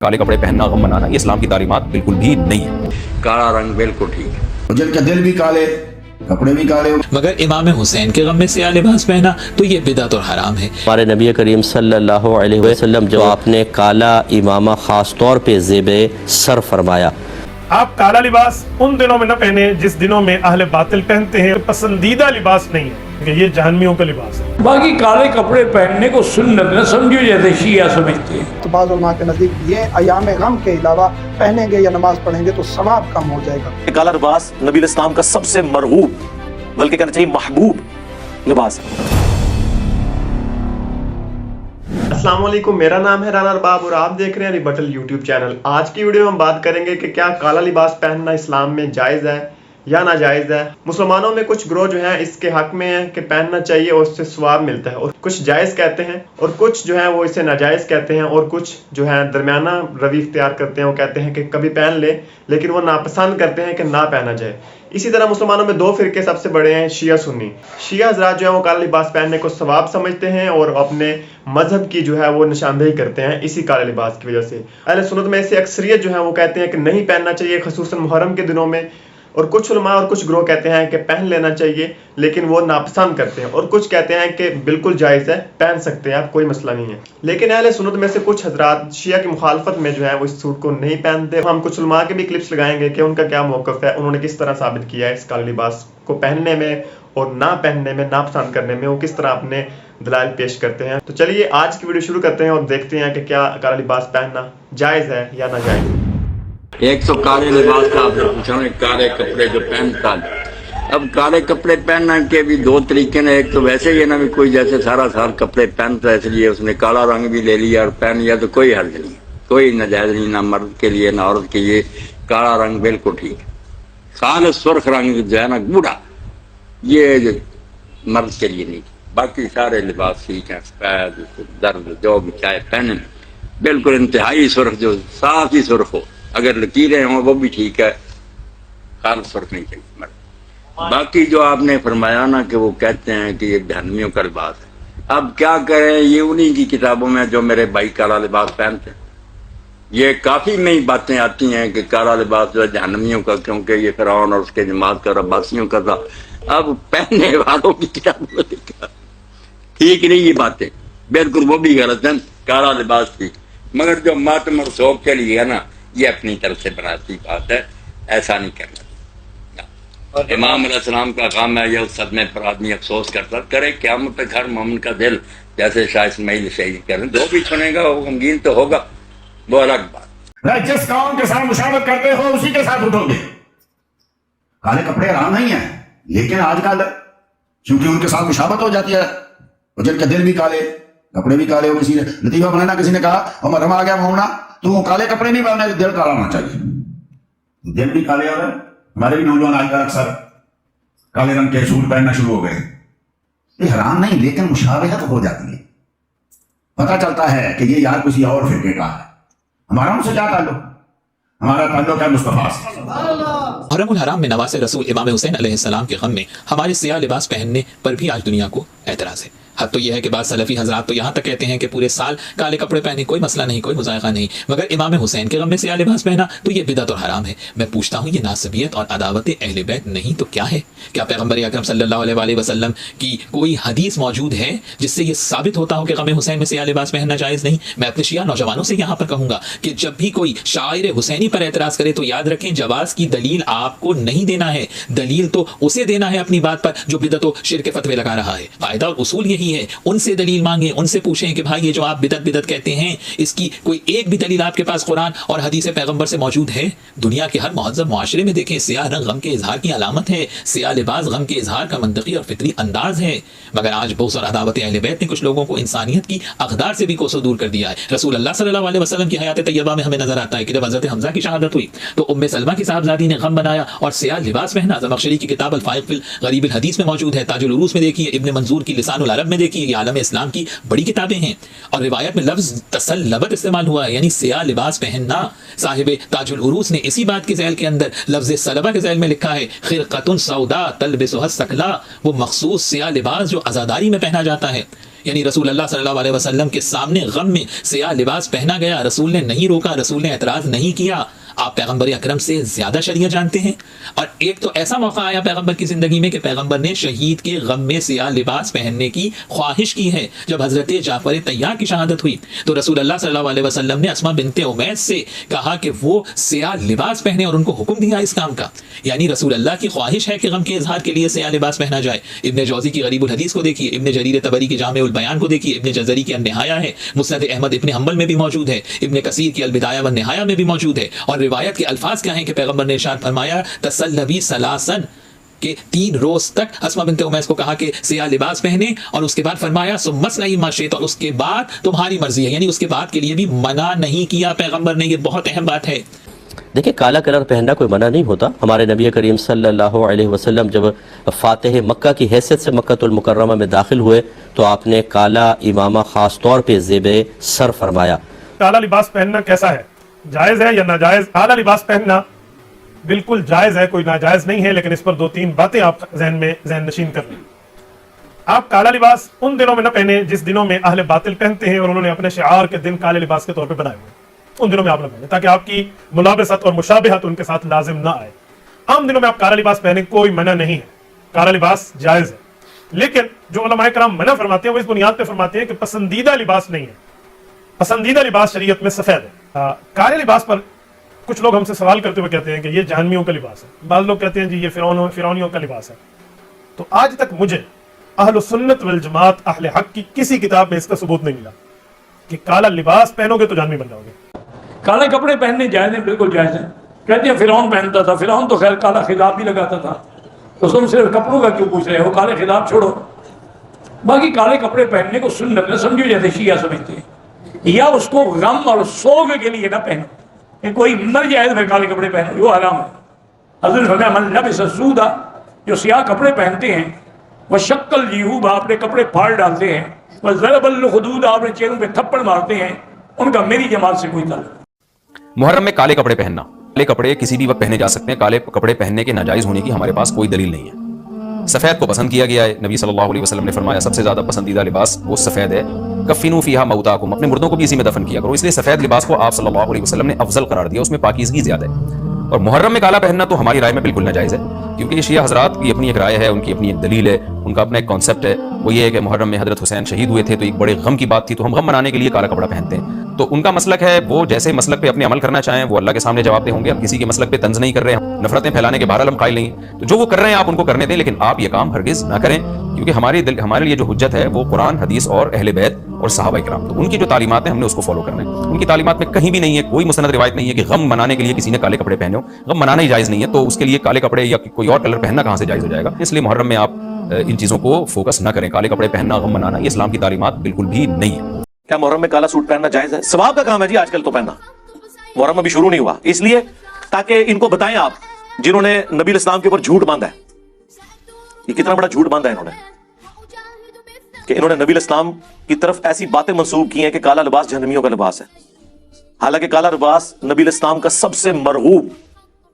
کالے کپڑے پہننا غم منانا یہ اسلام کی تعلیمات بالکل بھی نہیں ہے. کالا رنگ بالکل ٹھیک ہے. جن کے دل بھی کالے کپڑے بھی کالے. مگر امام حسین کے غم میں سیاہ لباس پہنا تو یہ بدعت اور حرام ہے. ہمارے نبی کریم صلی اللہ علیہ وسلم جو آپ نے کالا امامہ خاص طور پہ زیب سر فرمایا. آپ کالا لباس ان دنوں میں نہ پہنے جس دنوں میں اہل باطل پہنتے ہیں. پسندیدہ لباس نہیں ہے کہ یہ جہنمیوں کا لباس ہے. باقی کالے کپڑے پہننے کو سنت نہ سمجھو جیسے شیعہ سمجھتے ہیں. تو بعض علماء کے نزدیک یہ ایام غم کے علاوہ پہنیں گے یا نماز پڑھیں گے تو ثواب کم ہو جائے گا. کالا لباس نبی اسلام کا سب سے مرغوب بلکہ کہنا چاہیے محبوب لباس ہے. السلام علیکم، میرا نام ہے رانا ارباب اور آپ دیکھ رہے ہیں ریبٹل یوٹیوب چینل. آج کی ویڈیو میں ہم بات کریں گے کہ کیا کالا لباس پہننا اسلام میں جائز ہے یا ناجائز ہے. مسلمانوں میں کچھ گروہ جو ہیں اس کے حق میں ہیں کہ پہننا چاہیے اور اس سے ثواب ملتا ہے، اور کچھ جائز کہتے ہیں اور کچھ جو ہیں وہ اسے ناجائز کہتے ہیں، اور کچھ جو ہیں درمیانہ روی اختیار کرتے ہیں. وہ کہتے ہیں کہ کبھی پہن لے لیکن وہ ناپسند کرتے ہیں کہ نہ پہنا جائے. اسی طرح مسلمانوں میں دو فرقے سب سے بڑے ہیں، شیعہ سنی. شیعہ حضرات جو ہیں وہ کالا لباس پہننے کو ثواب سمجھتے ہیں اور اپنے مذہب کی جو ہے وہ نشاندہی کرتے ہیں اسی کالے لباس کی وجہ سے. اہل سنت میں سے اکثریت جو ہے وہ کہتے ہیں کہ نہیں پہننا چاہیے، خصوصاً محرم کے دنوں میں. اور کچھ علماء اور کچھ گروہ کہتے ہیں کہ پہن لینا چاہیے لیکن وہ ناپسند کرتے ہیں، اور کچھ کہتے ہیں کہ بالکل جائز ہے، پہن سکتے ہیں آپ، کوئی مسئلہ نہیں ہے. لیکن اہل سنت میں سے کچھ حضرات شیعہ کی مخالفت میں جو ہے وہ اس سوٹ کو نہیں پہنتے. ہم کچھ علماء کے بھی کلپس لگائیں گے کہ ان کا کیا موقف ہے، انہوں نے کس طرح ثابت کیا ہے اس کالے لباس کو پہننے میں اور نہ پہننے میں، ناپسند کرنے میں، وہ کس طرح اپنے دلائل پیش کرتے ہیں. تو چلیے آج کی ویڈیو شروع کرتے ہیں اور دیکھتے ہیں کہ کیا کالا لباس پہننا جائز ہے یا ناجائز. ایک تو کالے لباس کا آپ نے پوچھا نا، کالے کپڑے جو پہنتا ہے. اب کالے کپڑے پہننا کے بھی دو طریقے ہیں. ایک تو ویسے ہی ہے نا بھی کوئی جیسے سارا سال کپڑے پہنتا ہے اس لیے اس نے کالا رنگ بھی لے لیا اور پہن لیا تو کوئی حرج نہیں، کوئی ناجائز نہیں، نہ مرد کے لیے نہ عورت کے لیے. کالا رنگ بالکل ٹھیک ہے. خالص سرخ رنگ جو ہے نا گوڑا، یہ مرد کے لیے نہیں. باقی سارے لباس ٹھیک ہیں، سفید درد جو بھی چاہے پہنے، بالکل انتہائی سرخ جو صاف ہی سرخ ہو، اگر لکیریں ہوں وہ بھی ٹھیک ہے، خالص فرق نہیں چاہیے مرد. باقی جو آپ نے فرمایا نا کہ وہ کہتے ہیں کہ یہ جہنمیوں کا لباس ہے، اب کیا کریں، یہ انہی کی کتابوں میں جو میرے بھائی کالا لباس پہنتے ہیں، یہ کافی نئی باتیں آتی ہیں کہ کالا لباس جو ہے جہنمیوں کا، کیونکہ یہ فرعون اور اس کے جماعت کا اور عباسیوں کا تھا. اب پہننے والوں کی کتابوں میں دیکھا ٹھیک نہیں، یہ باتیں بالکل وہ بھی غلط ہیں. کالا لباس ٹھیک، مگر جو ماتم اور سوگ کے لیے ہے نا یہ اپنی طرف سے بناتی بات ہے، ایسا نہیں کرنا. امام علیہ السلام کا کام ہے یہ اس صدمے پر آدمی افسوس کرتا کرے. قیامت تک ہر مومن کا دل جیسے شاہ اسماعیل شہید کریں دو بھی سنے گا، وہ غمگین تو ہوگا، وہ الگ بات. جس قوم کے ساتھ مشابہت کرتے ہو اسی کے ساتھ اٹھو گے. کالے کپڑے حرام نہیں ہیں، لیکن آج کل چونکہ ان کے ساتھ مشابہت ہو جاتی ہے، اور جن کے دل بھی کالے کپڑے بھی کالے ہو. کسی نے لطیفہ بنانا، کسی نے کہا عمر آ گیا مومنا تو کالے کپڑے نہیں پہننے، دل کالا ہونا چاہیے. دل بھی کالے ہو رہے. ہمارے بھی نوجوان آج کل اکثر کالے رنگ کے سوٹ پہننا شروع ہو گئے. یہ حرام نہیں لیکن مشابہت ہو جاتی ہے، پتہ چلتا ہے کہ یہ یار کسی اور فرقے کا ہے. ہمارا ان سے کیا تعلق؟ ہمارا تعلق ہے مصطفیٰ سے. محرم الحرام میں نواز رسول امام حسین علیہ السلام کے غم میں ہمارے سیاہ لباس پہننے پر بھی آج دنیا کو اعتراض ہے. حد تو یہ ہے کہ بعض سلفی حضرات تو یہاں تک کہتے ہیں کہ پورے سال کالے کپڑے پہنے کوئی مسئلہ نہیں، کوئی مذائقہ نہیں، مگر امام حسین کے غم میں سیاہ لباس پہنا تو یہ بدعت اور حرام ہے. میں پوچھتا ہوں یہ ناسبیت اور عداوت اہل بیت نہیں تو کیا ہے؟ کیا پیغمبر اکرم صلی اللہ علیہ وآلہ وسلم کی کوئی حدیث موجود ہے جس سے یہ ثابت ہوتا ہو کہ غم حسین میں سیاہ لباس پہننا جائز نہیں؟ میں اپنے شیعہ نوجوانوں سے یہاں پر کہوں گا کہ جب بھی کوئی شاعر حسینی پر اعتراض کرے تو یاد رکھیں جواز کی دلیل آپ کو نہیں دینا ہے، دلیل تو اسے دینا ہے اپنی بات پر جو بدعت و شرک کے فتوے لگا رہا ہے. قاعدہ اور اصول یہی ہے، ان سے دلیل مانگیں، ان سے پوچھیں کہ بھائی یہ جو آپ بدعت کہتے ہیں اس کی کوئی ایک بھی دلیل آپ کے پاس قرآن اور حدیث پیغمبر سے موجود ہے؟ دنیا کے ہر مہذب معاشرے میں دیکھیں سیاہ رنگ غم کے اظہار کی علامت ہے، سیاہ لباس غم کے اظہار کا منطقی اور فطری انداز ہے. مگر آج بغض اور عداوت اہل بیت نے کچھ لوگوں کو انسانیت کی اقدار سے بھی کوسوں دور کر دیا ہے. رسول اللہ صلی اللہ علیہ وسلم کی حیات طیبہ میں ہمیں نظر آتا ہے کہ جب حضرت حمزہ کی شہادت ہوئی تو ام سلمہ کی صاحبزادی نے غم بنایا اور سیاہ لباس پہنا. زمخشری کی کتاب الفائق فی غریب الحدیث میں موجود ہے، تاج العروس میں دیکھیے، ابن منظور کی لسان العرب میں دیکھیے، یہ عالم اسلام کی بڑی کتابیں ہیں. اور روایت میں لفظ تسلبت استعمال ہوا ہے، یعنی سیاہ لباس پہننا. صاحب تاج العروس نے اسی بات کے ذیل کے اندر لفظ سلبہ کے ذیل میں لکھا ہے خرقۃ سودا تلبسها السکلا، وہ مخصوص سیاہ لباس جو عزاداری میں پہنا جاتا ہے. यानी रसूल अल्लाह सल्लल्लाहु अलैहि वसल्लम के सामने गम में सियाह लिबास पहना गया, रसूल ने नहीं रोका, रसूल ने एतराज़ नहीं किया। आप पैगंबर अकरम से ज़्यादा शरीयत जानते हैं। और एक तो ऐसा मौका आया पैगंबर की ज़िंदगी में कि पैगंबर ने शहीद के गम में सियाह लिबास पहनने की ख्वाहिश की है। जब हज़रत जाफ़र तैयार की शहादत हुई तो रसूल अल्लाह सल्लल्लाहु अलैहि वसल्लम ने अस्मा बिनते उमैस से कहा कि वो सियाह लिबास पहने और उनको हुक्म दिया इस काम का। यानी रसूल अल्लाह की ख्वाहिश है कि गम के इजहार के लिए सियाह लिबास पहना जाए। इब्न जौज़ी की गरीबुल हदीस को देखिए, इब्न जरीर तबरी की जामे-उल बयान को देखिए, इब्न जज़री की अन्निहाया है, मुस्नद अहमद इब्न हंबल में भी मौजूद है, इब्न कसीर की अल-बिदाया व निहाया में भी मौजूद है। और रिवायत के अल्फाज क्या हैं कि पैगंबर ने इरशाद फरमाया तसल्लबी सलासन के 3 रोज तक अस्मा बिनते उमैस को कहा कि सियाह लिबास पहने और उसके बाद फरमाया सुम्मस्नई मा शि'त, और उसके बाद तुम्हारी मर्जी है, यानी उसके बाद के लिए भी मना नहीं किया पैगंबर ने। ये बहुत अहम बात है। देखिए, काला कलर पहनना कोई मना नहीं होता। हमारे नबी करीम सल्लल्लाहु अलैहि वसल्लम जब फातिह मक्का की हैसियत से मक्कतुल मुकर्रमा में दाखिल हुए तो आपने काला इमामा ख़ास तौर पे ज़ेबे सर फरमाया। काला लिबास पहनना कैसा है, जायज़ है या नाजायज़? काला लिबास पहनना बिल्कुल जायज़ है, कोई नाजायज़ नहीं है, लेकिन इस पर 2-3 बातें आप जहन नशीन कर लें। आप काला लिबास उन दिनों में न पहने जिस दिनों में अहले बातिल पहनते हैं और उन्होंने अपने शिआर के दिन काले लिबास के तौर पे बनाए हुए, उन दिनों में आप न पहने, ताकि आपकी मुलाबसत और मुशाबहत उनके साथ लाजिम ना आए। आम दिनों में आप काला लिबास पहने, कोई मना नहीं है, काला लिबास जायज़ है। लेकिन जो उलमाए कराम मना फरमाते हैं वो इस बुनियाद पे फरमाते हैं कि पसंदीदा लिबास नहीं है। पसंदीदा लिबास शरीयत में सफेद है। काले लिबास पर कुछ लोग हमसे सवाल करते हुए कहते हैं कि ये जहन्मियों का लिबास है, बाज़ लोग कहते हैं जी ये फिरौनियों का लिबास है। तो आज तक मुझे अहले सुन्नत वल जमात अहले हक की किसी किताब में इसका सबूत नहीं मिला कि काला लिबास पहनोगे तो जहन्मी बन जाओगे। काले कपड़े पहनने जायज़ हैं, बिल्कुल जायज़ हैं। कहते हैं फिरौन पहनता था, फिरौन तो खैर काला खिलाफ भी लगाता था, तो तुम सिर्फ कपड़ों का क्यों पूछ रहे हो? काले खिलाफ छोड़ो। बाकी काले कपड़े पहनने को सुन्नत न समझो जैसे शिया समझते हैं, या उसको गम और सोग के लिए ना पहनो। ये कोई मर जाए तो फिर काले कपड़े पहनो, वो हराम है। हज़रत फरमाया मन लबिस सूदा, जो सियाह कपड़े पहनते हैं, वह शक्ल जीहूब, अपने कपड़े फाड़ डालते हैं, वह ज़रबल खुदूद, अपने चेहरों पे थप्पड़ मारते हैं, उनका मेरी जमात से कोई ताल्लुक। मुहर्रम में काले कपड़े पहनना, काले कपड़े किसी भी वक्त पहने जा सकते हैं। काले कपड़े पहनने के नाजायज होने की हमारे पास कोई दलील नहीं है। सफेद को पसंद किया गया है। नबी सल्लल्लाहु अलैहि वसल्लम ने फरमाया सबसे ज्यादा पसंदीदा लिबास वो सफेद है। कफिनू फीहा मौताकुम, अपने मुर्दों को भी इसी में दफन किया करो। इसलिए सफेद लिबास को आप सल्लल्लाहु अलैहि वसल्लम ने अफजल करार दिया, उसमें पाकीज़गी ज्यादा है। और मुहर्रम में काला पहनना तो हमारी राय में बिल्कुल नाजायज है, क्योंकि ये शिया हजरात की अपनी एक राय है, उनकी अपनी एक दलील है, उनका अपना एक कॉन्सेप्ट है। वो ये है कि मुहर्रम में हजरत हुसैन शहीद हुए थे तो एक बड़े गम की बात थी, तो हम गम मनाने के लिए काला कपड़ा पहनते हैं। तो उनका मसलक है, वो जैसे मसलक पे अपने अमल करना चाहें वो अल्लाह के सामने जवाब दे होंगे। हम किसी के मसलक पे तंज नहीं कर रहे हैं, नफरतें फैलाने के बहरहाल हम कायल नहीं हैं। तो जो वो कर रहे हैं आप उनको करने दें, लेकिन आप ये काम हरगिज ना करें, क्योंकि हमारे लिए जो हुज्जत है वो कुरान, हदीस और अहले बैत और सहाबा इकराम, तो उनकी जो तालीमात है हमने उसको फॉलो करना है। उनकी तालीमात में कहीं भी नहीं है, कोई मुसनद रिवायत नहीं है कि गम मनाने के लिए किसी ने काले कपड़े पहने हो। गम मनाना ही जायज़ नहीं है, तो उसके लिए काले कपड़े या कोई और कलर पहनना कहाँ से जायज़ हो जाएगा। इसलिए मुहर्रम में आप इन चीज़ों को फोकस ना करें। काले कपड़े पहनना, गम मनाना, ये इस्लाम की तालीमात बिल्कुल भी नहीं है। क्या मुहर्रम में काला सूट पहनना जायज है? सवाब का काम है जी आजकल तो पहनना। मुहर्रम अभी शुरू नहीं हुआ, इसलिए ताकि इनको बताएं आप, जिन्होंने नबी इस्लाम के ऊपर झूठ बांधा है। ये कितना बड़ा झूठ बांधा है इन्होंने, कि इन्होंने नबी इस्लाम की तरफ ऐसी बातें मंसूब की हैं कि काला लिबास जहन्नमियों का लिबास है। हालांकि काला लिबास नबी इस्लाम का सबसे मरगूब,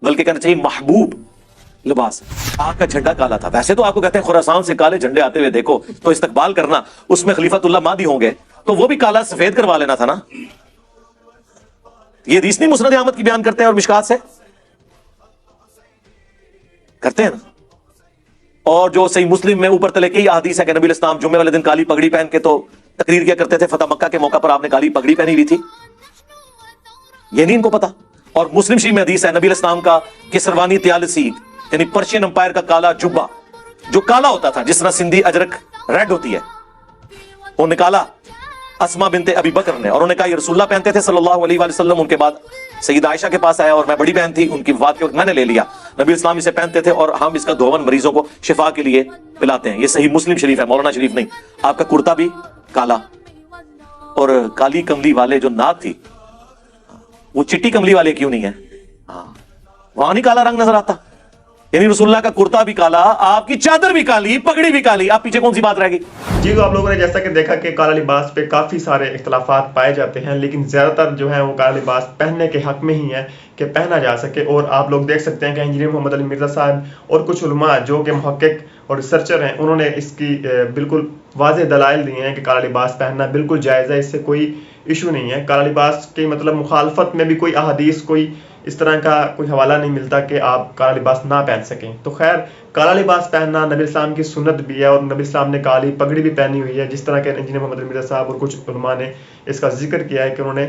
बल्कि कहना चाहिए महबूब लिबास है। आग का झंडा काला था। वैसे तो आपको कहते हैं खुरासान से काले झंडे आते हुए देखो तो इस्तकबाल करना, उसमें खलीफतुल्लाह मादी होंगे तो वो भी काला सफेद करवा लेना था ना। ये हदीस नहीं मुस्नद अहमद की बयान करते हैं और मिशकात से करते हैं ना। और जो सही मुस्लिम में ऊपर तले की हदीस है कि नबी इस्लाम जुम्मे वाले दिन काली पगड़ी पहन के तो तकरीर किया करते थे। फतह मक्का के मौका पर आपने काली पगड़ी पहनी हुई थी, ये नहीं इनको पता। और मुस्लिम शरीफ में हदीस है नबी इस्लाम का किसरवानी त्यालसी, यानी पर्शियन अंपायर का काला जुब्बा, जो काला होता था जिस तरह सिंधी अजरक रेड होती है, वो निकाला अस्मा बिनते अबी बकर ने, और उन्होंने कहा ये रसूलुल्लाह पहनते थे सल्लल्लाहु अलैहि वसल्लम। उनके बाद सईदा आयशा के पास आया और मैं बड़ी बहन थी, उनकी वफात के वक्त मैंने ले लिया। नबी इस्लाम इसे पहनते थे और हम इसका धोवन मरीजों को शिफा के लिए पिलाते हैं। ये सही मुस्लिम शरीफ है, मौलाना शरीफ नहीं। आपका कुर्ता भी काला, और काली कमली वाले जो नाक थी वो चिट्टी कमली वाले क्यों नहीं है? वहां नहीं काला रंग नजर आता। यानी रसूलुल्लाह का कुर्ता भी काला, आपकी चादर भी काली, पगड़ी भी काली, आप पीछे कौन सी बात रह गई? जी, तो आप लोगों ने जैसा कि देखा कि काला लिबास पे काफ़ी सारे इख्तलाफात पाए जाते हैं, लेकिन ज़्यादातर जो है वो काला लिबास पहनने के हक में ही है कि पहना जा सके। और आप लोग देख सकते हैं कि इंजीनियर मोहम्मद अली मिर्ज़ा साहब और कुछ उलमा जो कि मुहक्किक اور ریسرچر ہیں انہوں نے اس کی بالکل واضح دلائل دیے ہیں کہ کالا لباس پہننا بالکل جائز ہے، اس سے کوئی ایشو نہیں ہے۔ کالا لباس کی مطلب مخالفت میں بھی کوئی احادیث کوئی اس طرح کا کوئی حوالہ نہیں ملتا کہ آپ کالا لباس نہ پہن سکیں۔ تو خیر کالا لباس پہننا نبی اسلام کی سنت بھی ہے، اور نبی اسلام نے کالی پگڑی بھی پہنی ہوئی ہے، جس طرح کہ انجینئر محمد مرزا صاحب اور کچھ علماء نے اس کا ذکر کیا ہے کہ انہوں نے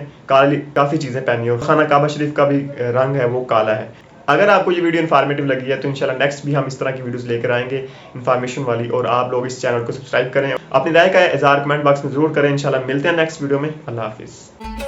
کافی چیزیں پہنی ہیں، اور خانہ کعبہ شریف کا بھی رنگ ہے وہ کالا ہے۔ اگر آپ کو یہ ویڈیو انفارمیٹیو لگی ہے تو انشاءاللہ نیکسٹ بھی ہم اس طرح کی ویڈیوز لے کر آئیں گے انفارمیشن والی، اور آپ لوگ اس چینل کو سبسکرائب کریں، اپنی رائے کا اظہار کمنٹ باکس میں ضرور کریں۔ انشاءاللہ ملتے ہیں نیکسٹ ویڈیو میں۔ اللہ حافظ۔